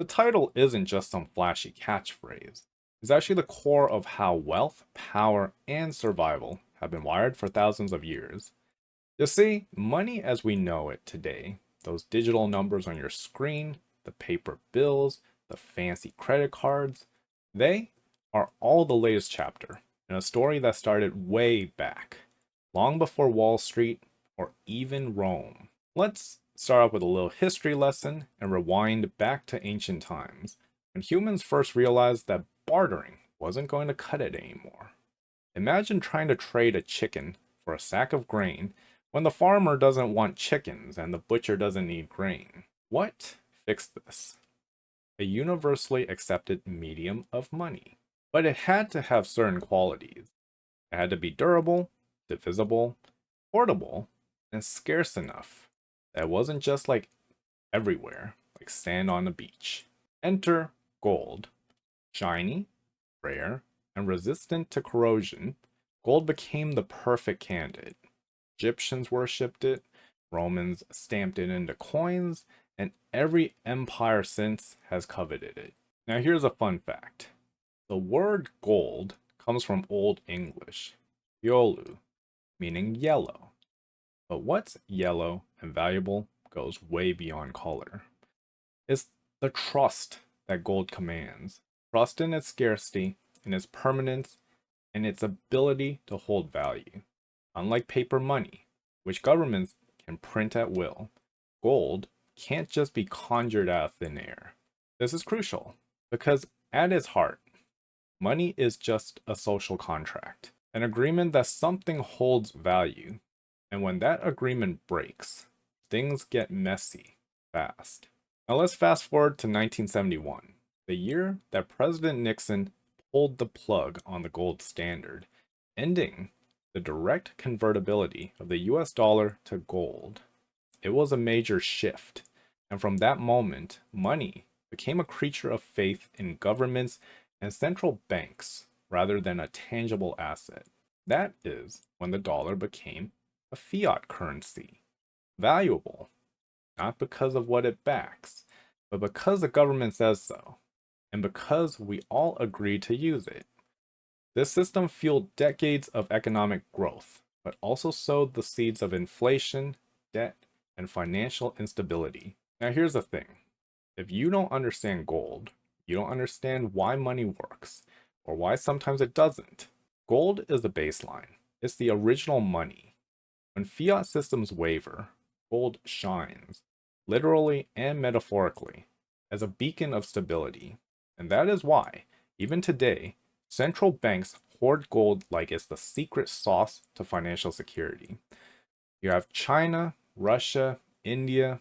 The title isn't just some flashy catchphrase. It's actually the core of how wealth, power, and survival have been wired for thousands of years. You see, money as we know it today, those digital numbers on your screen, the paper bills, the fancy credit cards, they are all the latest chapter in a story that started way back, long before Wall Street or even Rome. Let's start off with a little history lesson and rewind back to ancient times, when humans first realized that bartering wasn't going to cut it anymore. Imagine trying to trade a chicken for a sack of grain when the farmer doesn't want chickens and the butcher doesn't need grain. What fixed this? A universally accepted medium of money. But it had to have certain qualities. It had to be durable, divisible, portable, and scarce enough that it wasn't just like everywhere, like sand on the beach. Enter gold. Shiny, rare, and resistant to corrosion, gold became the perfect candidate. Egyptians worshipped it, Romans stamped it into coins, and every empire since has coveted it. Now, here's a fun fact: the word gold comes from Old English, yolu, meaning yellow. But what's yellow and valuable goes way beyond color. It's the trust that gold commands, trust in its scarcity, in its permanence, and its ability to hold value. Unlike paper money, which governments can print at will, gold can't just be conjured out of thin air. This is crucial because, at its heart, money is just a social contract, an agreement that something holds value. And when that agreement breaks, things get messy fast. Now let's fast forward to 1971, the year that President Nixon pulled the plug on the gold standard, ending the direct convertibility of the US dollar to gold. It was a major shift, and from that moment, money became a creature of faith in governments and central banks rather than a tangible asset. That is when the dollar became a fiat currency, valuable, not because of what it backs, but because the government says so, and because we all agree to use it. This system fueled decades of economic growth, but also sowed the seeds of inflation, debt, and financial instability. Now, here's the thing: if you don't understand gold, you don't understand why money works, or why sometimes it doesn't. Gold is the baseline, it's the original money. When fiat systems waver, gold shines, literally and metaphorically, as a beacon of stability. And that is why, even today, central banks hoard gold like it's the secret sauce to financial security. You have China, Russia, India,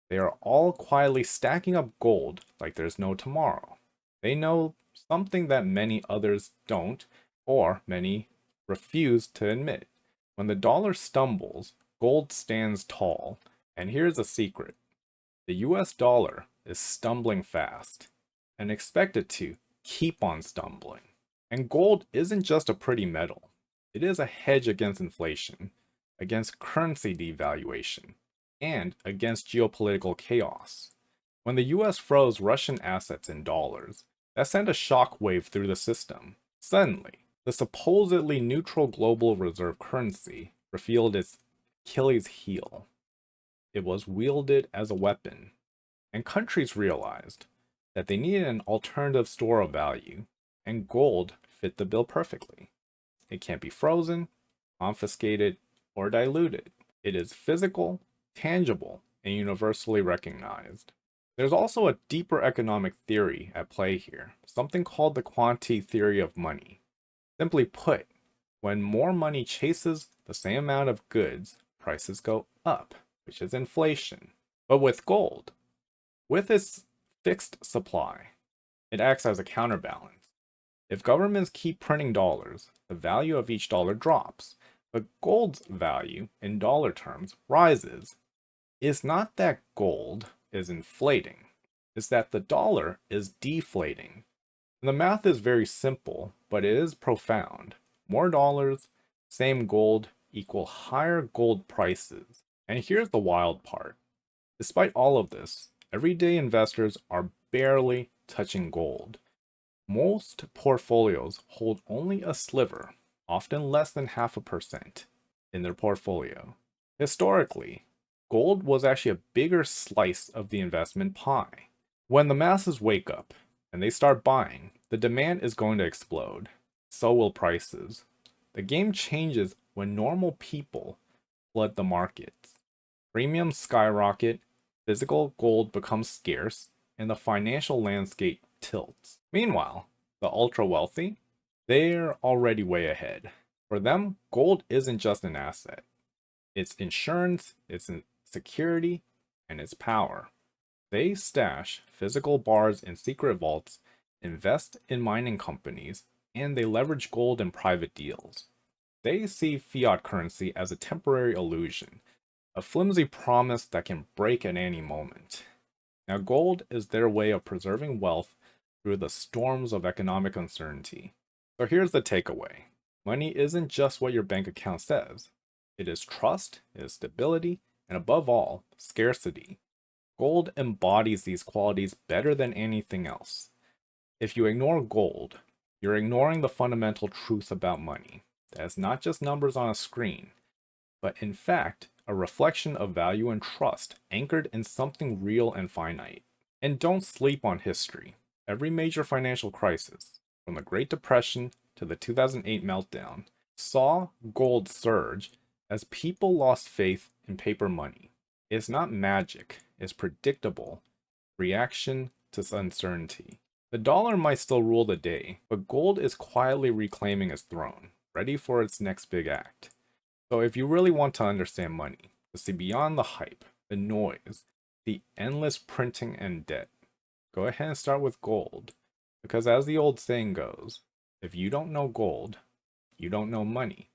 they are all quietly stacking up gold like there's no tomorrow. They know something that many others don't, or many refuse to admit. When the dollar stumbles, gold stands tall. And here's a secret: the US dollar is stumbling fast, and expected to keep on stumbling. And gold isn't just a pretty metal, it is a hedge against inflation, against currency devaluation, and against geopolitical chaos. When the US froze Russian assets in dollars, that sent a shockwave through the system. Suddenly, the supposedly neutral global reserve currency revealed its Achilles heel. It was wielded as a weapon, and countries realized that they needed an alternative store of value, and gold fit the bill perfectly. It can't be frozen, confiscated, or diluted. It is physical, tangible, and universally recognized. There's also a deeper economic theory at play here, something called the quantity theory of money. Simply put, when more money chases the same amount of goods, prices go up, which is inflation. But with gold, with its fixed supply, it acts as a counterbalance. If governments keep printing dollars, the value of each dollar drops, but gold's value in dollar terms rises. It's not that gold is inflating, it's that the dollar is deflating. The math is very simple, but it is profound. More dollars, same gold, equal higher gold prices. And here's the wild part: despite all of this, everyday investors are barely touching gold. Most portfolios hold only a sliver, often less than 0.5%, in their portfolio. Historically, gold was actually a bigger slice of the investment pie. When the masses wake up and they start buying, the demand is going to explode. So will prices. The game changes when normal people flood the markets. Premiums skyrocket, physical gold becomes scarce, and the financial landscape tilts. Meanwhile, the ultra wealthy, they're already way ahead. For them, gold isn't just an asset. It's insurance, it's security, and it's power. They stash physical bars in secret vaults, invest in mining companies, and they leverage gold in private deals. They see fiat currency as a temporary illusion, a flimsy promise that can break at any moment. Now, gold is their way of preserving wealth through the storms of economic uncertainty. So here's the takeaway. Money isn't just what your bank account says. It is trust, it is stability, and above all, scarcity. Gold embodies these qualities better than anything else. If you ignore gold, you're ignoring the fundamental truth about money. That it's not just numbers on a screen, but in fact, a reflection of value and trust anchored in something real and finite. And don't sleep on history. Every major financial crisis, from the Great Depression to the 2008 meltdown, saw gold surge as people lost faith in paper money. It's not magic, it's predictable reaction to uncertainty. The dollar might still rule the day, but gold is quietly reclaiming its throne, ready for its next big act. So if you really want to understand money, to see beyond the hype, the noise, the endless printing and debt, go ahead and start with gold. Because as the old saying goes, if you don't know gold, you don't know money.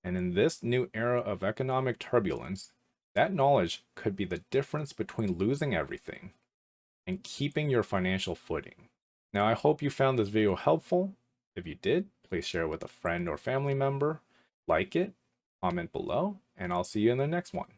And in this new era of economic turbulence, that knowledge could be the difference between losing everything and keeping your financial footing. Now, I hope you found this video helpful. If you did, please share it with a friend or family member, like it, comment below, and I'll see you in the next one.